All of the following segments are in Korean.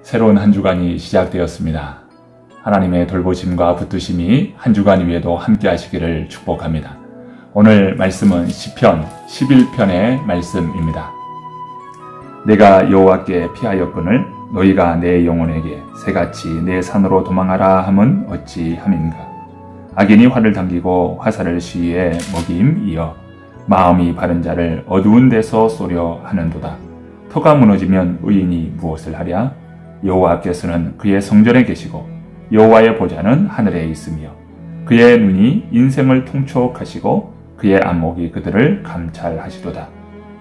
새로운 한 주간이 시작되었습니다. 하나님의 돌보심과 붙드심이 한 주간 위에도 함께 하시기를 축복합니다. 오늘 말씀은 시편 11편의 말씀입니다. 내가 여호와께 피하였거늘 너희가 내 영혼에게 새같이 내 산으로 도망하라 함은 어찌함인가. 악인이 활을 당기고 화살을 시위에 먹임이여 마음이 바른 자를 어두운 데서 쏘려 하는도다. 터가 무너지면 의인이 무엇을 하랴? 여호와께서는 그의 성전에 계시고 여호와의 보좌는 하늘에 있으며 그의 눈이 인생을 통촉하시고 그의 안목이 그들을 감찰하시도다.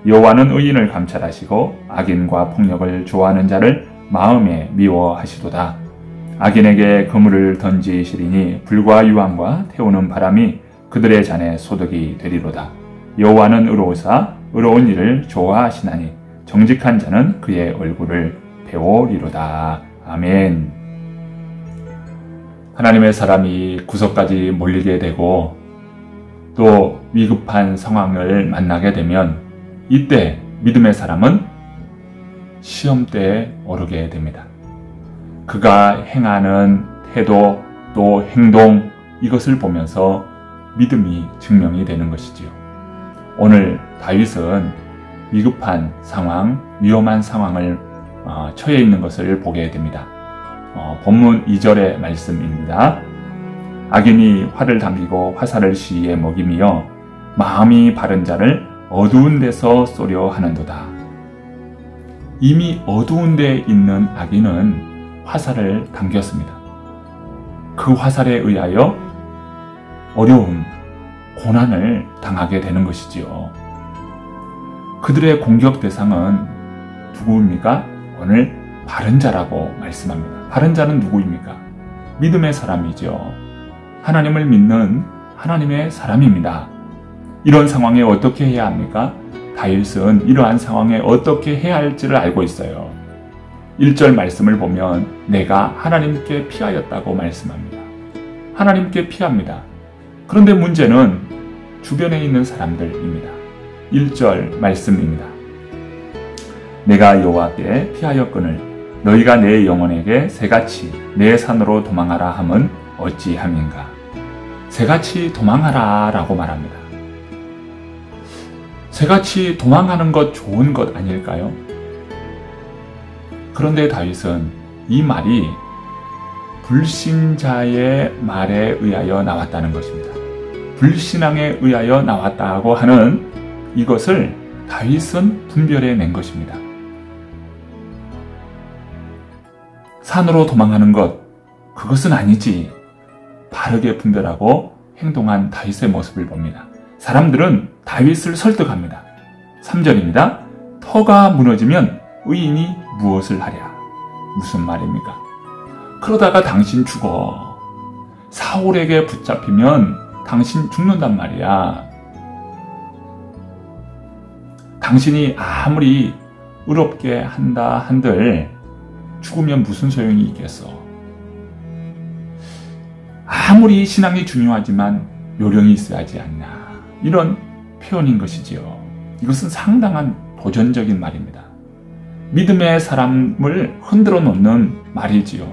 여호와는 의인을 감찰하시고 악인과 폭력을 좋아하는 자를 마음에 미워하시도다. 악인에게 그물을 던지시리니 불과 유황과 태우는 바람이 그들의 잔에 소득이 되리로다. 여호와는 의로우사 의로운 일을 좋아하시나니 정직한 자는 그의 얼굴을 배우리로다. 아멘. 하나님의 사람이 구석까지 몰리게 되고 또 위급한 상황을 만나게 되면 이때 믿음의 사람은 시험대에 오르게 됩니다. 그가 행하는 태도 또 행동 이것을 보면서 믿음이 증명이 되는 것이지요. 오늘 다윗은 위급한 상황, 위험한 상황을 처해 있는 것을 보게 됩니다. 본문 2절의 말씀입니다. 악인이 활을 당기고 화살을 시위에 먹이며 마음이 바른 자를 어두운 데서 쏘려 하는도다. 이미 어두운 데에 있는 악인은 화살을 당겼습니다. 그 화살에 의하여 어려움, 고난을 당하게 되는 것이지요. 그들의 공격 대상은 누구입니까? 오늘 바른 자라고 말씀합니다. 바른 자는 누구입니까? 믿음의 사람이죠. 하나님을 믿는 하나님의 사람입니다. 이런 상황에 어떻게 해야 합니까? 다윗은 이러한 상황에 어떻게 해야 할지를 알고 있어요. 1절 말씀을 보면 내가 하나님께 피하였다고 말씀합니다. 하나님께 피합니다. 그런데 문제는 주변에 있는 사람들입니다. 1절 말씀입니다. 내가 여호와께 피하였거늘 너희가 내 영혼에게 새같이 내 산으로 도망하라 함은 어찌함인가. 새같이 도망하라 라고 말합니다. 새같이 도망하는 것 좋은 것 아닐까요? 그런데 다윗은 이 말이 불신자의 말에 의하여 나왔다는 것입니다. 불신앙에 의하여 나왔다고 하는 이것을 다윗은 분별해 낸 것입니다. 산으로 도망하는 것, 그것은 아니지. 바르게 분별하고 행동한 다윗의 모습을 봅니다. 사람들은 다윗을 설득합니다. 3절입니다. 터가 무너지면 의인이 무엇을 하랴? 무슨 말입니까? 그러다가 당신 죽어. 사울에게 붙잡히면 당신 죽는단 말이야. 당신이 아무리 의롭게 한다 한들 죽으면 무슨 소용이 있겠어. 아무리 신앙이 중요하지만 요령이 있어야지 않나. 이런 표현인 것이지요. 이것은 상당한 도전적인 말입니다. 믿음의 사람을 흔들어 놓는 말이지요.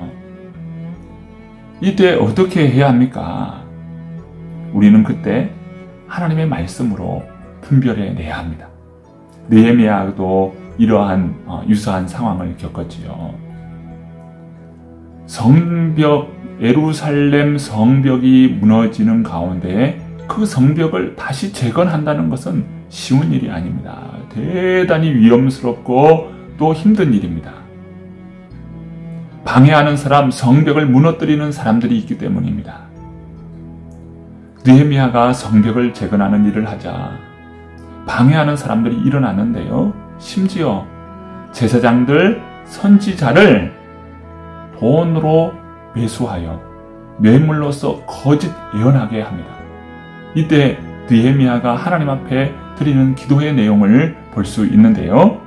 이때 어떻게 해야 합니까? 우리는 그때 하나님의 말씀으로 분별해 내야 합니다. 느헤미야도 이러한 유사한 상황을 겪었지요. 예루살렘 성벽이 무너지는 가운데 그 성벽을 다시 재건한다는 것은 쉬운 일이 아닙니다. 대단히 위험스럽고 또 힘든 일입니다. 방해하는 사람, 성벽을 무너뜨리는 사람들이 있기 때문입니다. 느헤미야가 성벽을 재건하는 일을 하자 방해하는 사람들이 일어났는데요. 심지어 제사장들, 선지자를 돈으로 매수하여 뇌물로서 거짓 예언하게 합니다. 이때 느헤미야가 하나님 앞에 드리는 기도의 내용을 볼 수 있는데요.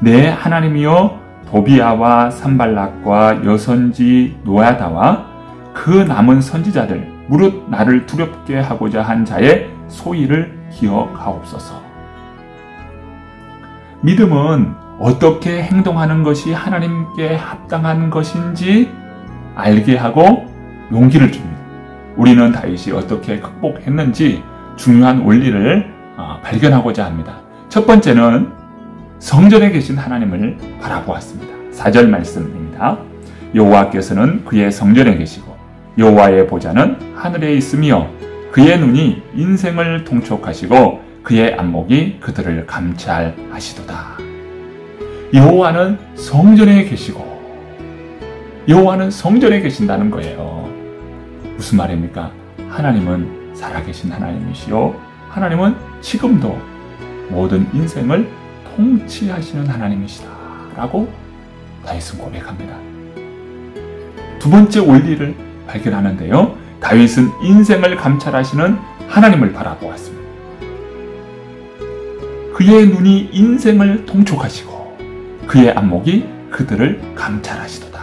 내 하나님이여 도비아와 산발락과 여선지 노아다와 그 남은 선지자들 무릇 나를 두렵게 하고자 한 자의 소위를 기억하옵소서. 믿음은 어떻게 행동하는 것이 하나님께 합당한 것인지 알게 하고 용기를 줍니다. 우리는 다윗이 어떻게 극복했는지 중요한 원리를 발견하고자 합니다. 첫 번째는 성전에 계신 하나님을 바라보았습니다. 4절 말씀입니다. 여호와께서는 그의 성전에 계시고 여호와의 보좌는 하늘에 있으며 그의 눈이 인생을 통촉하시고 그의 안목이 그들을 감찰하시도다. 여호와는 성전에 계시고 여호와는 성전에 계신다는 거예요. 무슨 말입니까? 하나님은 살아계신 하나님이시요 하나님은 지금도 모든 인생을 통치하시는 하나님이시다 라고 다윗은 고백합니다. 두 번째 원리를 발견하는데요. 다윗은 인생을 감찰하시는 하나님을 바라보았습니다. 그의 눈이 인생을 통촉하시고 그의 안목이 그들을 감찰하시도다.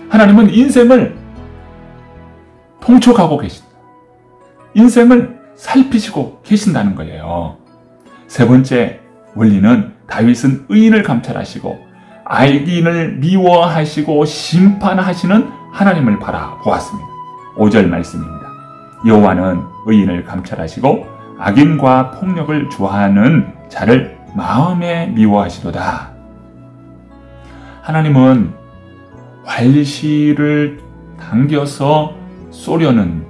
하나님은 인생을 통촉하고 계신다. 인생을 살피시고 계신다는 거예요. 세 번째 원리는 다윗은 의인을 감찰하시고 악인을 미워하시고 심판하시는 하나님을 바라보았습니다. 5절 말씀입니다. 여호와는 의인을 감찰하시고 악인과 폭력을 좋아하는 자를 마음에 미워하시도다. 하나님은 활시를 당겨서 쏘려는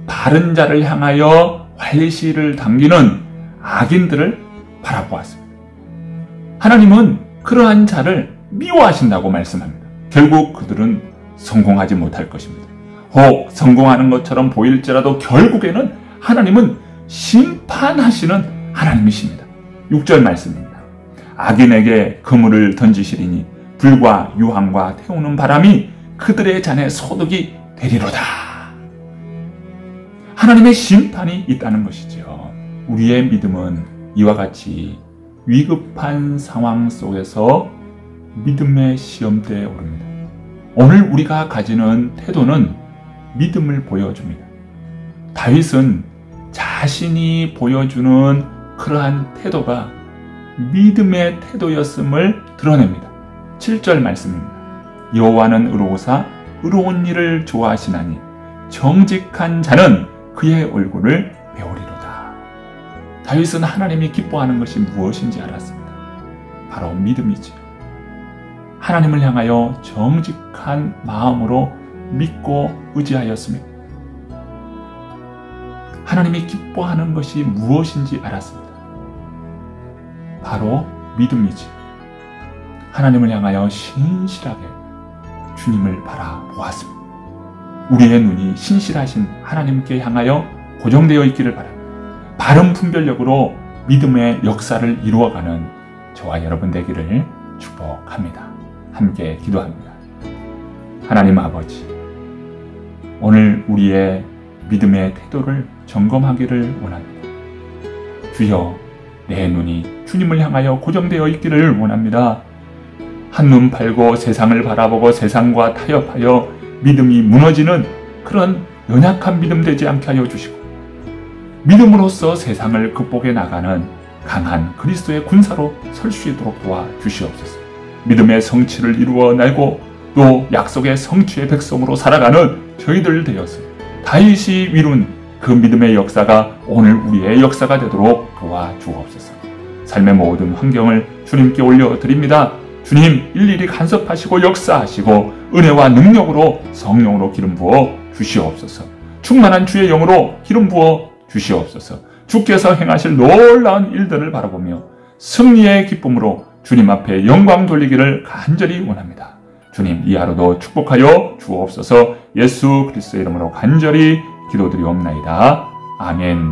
바른 자를 향하여 활시를 당기는 악인들을 바라보았습니다. 하나님은 그러한 자를 미워하신다고 말씀합니다. 결국 그들은 성공하지 못할 것입니다. 혹 성공하는 것처럼 보일지라도 결국에는 하나님은 심판하시는 하나님이십니다. 6절 말씀입니다. 악인에게 그물을 던지시리니 불과 유황과 태우는 바람이 그들의 잔에 소득이 되리로다. 하나님의 심판이 있다는 것이죠. 우리의 믿음은 이와 같이 위급한 상황 속에서 믿음의 시험대에 오릅니다. 오늘 우리가 가지는 태도는 믿음을 보여줍니다. 다윗은 자신이 보여주는 그러한 태도가 믿음의 태도였음을 드러냅니다. 7절 말씀입니다. 여호와는 의로우사 의로운 일을 좋아하시나니 정직한 자는 그의 얼굴을 배우리로다. 다윗은 하나님이 기뻐하는 것이 무엇인지 알았습니다. 바로 믿음이지요. 하나님을 향하여 정직한 마음으로 믿고 의지하였습니다. 하나님이 기뻐하는 것이 무엇인지 알았습니다. 바로 믿음이지. 하나님을 향하여 신실하게 주님을 바라보았습니다. 우리의 눈이 신실하신 하나님께 향하여 고정되어 있기를 바랍니다. 바른 분별력으로 믿음의 역사를 이루어가는 저와 여러분 되기를 축복합니다. 함께 기도합니다. 하나님 아버지, 오늘 우리의 믿음의 태도를 점검하기를 원합니다. 주여, 내 눈이 주님을 향하여 고정되어 있기를 원합니다. 한눈 팔고 세상을 바라보고 세상과 타협하여 믿음이 무너지는 그런 연약한 믿음 되지 않게 하여 주시고, 믿음으로써 세상을 극복해 나가는 강한 그리스도의 군사로 설 수 있도록 도와주시옵소서. 믿음의 성취를 이루어 내고 또 약속의 성취의 백성으로 살아가는 저희들 되어서 다윗이 이룬 그 믿음의 역사가 오늘 우리의 역사가 되도록 도와주옵소서. 삶의 모든 환경을 주님께 올려드립니다. 주님, 일일이 간섭하시고 역사하시고 은혜와 능력으로 성령으로 기름 부어 주시옵소서. 충만한 주의 영으로 기름 부어 주시옵소서. 주께서 행하실 놀라운 일들을 바라보며 승리의 기쁨으로 주님 앞에 영광 돌리기를 간절히 원합니다. 주님, 이 하루도 축복하여 주옵소서. 예수 그리스도의 이름으로 간절히 기도드리옵나이다. 아멘.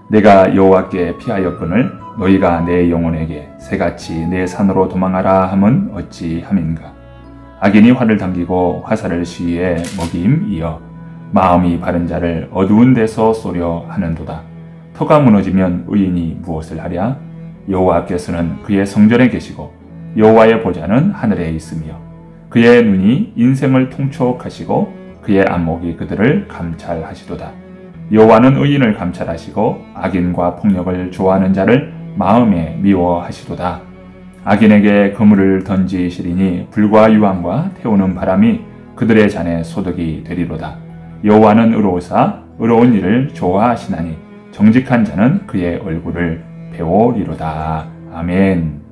내가 여호와께 피하였거늘 너희가 내 영혼에게 새같이 내 산으로 도망하라 함은 어찌함인가. 악인이 활을 당기고 화살을 시위에 먹임이여 마음이 바른 자를 어두운 데서 쏘려 하는도다. 터가 무너지면 의인이 무엇을 하랴? 여호와께서는 그의 성전에 계시고 여호와의 보좌는 하늘에 있으며 그의 눈이 인생을 통촉하시고 그의 안목이 그들을 감찰하시도다. 여호와는 의인을 감찰하시고 악인과 폭력을 좋아하는 자를 마음에 미워하시도다. 악인에게 그물을 던지시리니 불과 유황과 태우는 바람이 그들의 잔에 소득이 되리로다. 여호와는 의로우사 의로운 일을 좋아하시나니 정직한 자는 그의 얼굴을 배우리로다. 아멘.